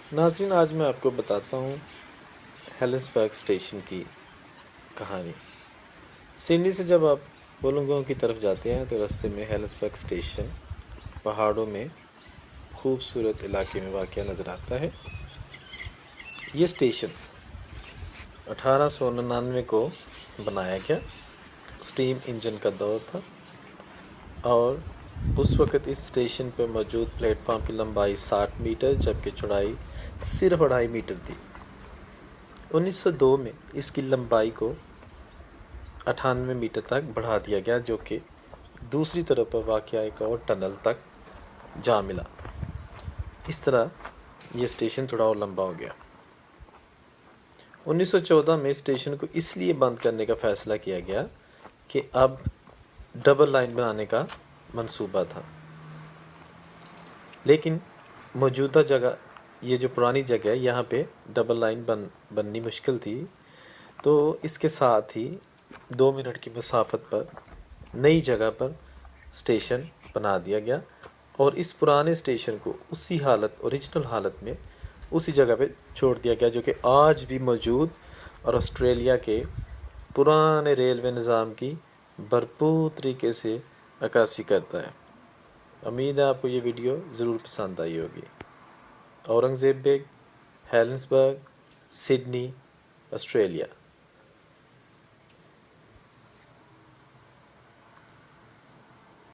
नाज़रीन, आज मैं आपको बताता हूँ हेलिसबर्ग स्टेशन की कहानी। सिडनी से जब आप वोलोंगों की तरफ जाते हैं तो रास्ते में हेलिसबर्ग स्टेशन पहाड़ों में खूबसूरत इलाके में वाक़या नज़र आता है। ये स्टेशन 1899 को बनाया गया। स्टीम इंजन का दौर था और उस वक़्त इस स्टेशन पर मौजूद प्लेटफार्म की लंबाई 60 मीटर जबकि चौड़ाई सिर्फ 2.5 मीटर थी। 1902 में इसकी लंबाई को 98 मीटर तक बढ़ा दिया गया, जो कि दूसरी तरफ पर वाक़या एक और टनल तक जा मिला। इस तरह ये स्टेशन थोड़ा और लंबा हो गया। 1914 में स्टेशन को इसलिए बंद करने का फ़ैसला किया गया कि अब डबल लाइन बनाने का मंसूबा था, लेकिन मौजूदा जगह, ये जो पुरानी जगह है, यहाँ पे डबल लाइन बननी मुश्किल थी। तो इसके साथ ही 2 मिनट की मुसाफत पर नई जगह पर स्टेशन बना दिया गया और इस पुराने स्टेशन को उसी हालत, ओरिजिनल हालत में उसी जगह पे छोड़ दिया गया, जो कि आज भी मौजूद और ऑस्ट्रेलिया के पुराने रेलवे निज़ाम की भरपूर तरीके से अक्कासी करता है। उम्मीद है आपको ये वीडियो ज़रूर पसंद आई होगी। औरंगज़ेब बेग, हेलिसबर्ग, सिडनी, ऑस्ट्रेलिया।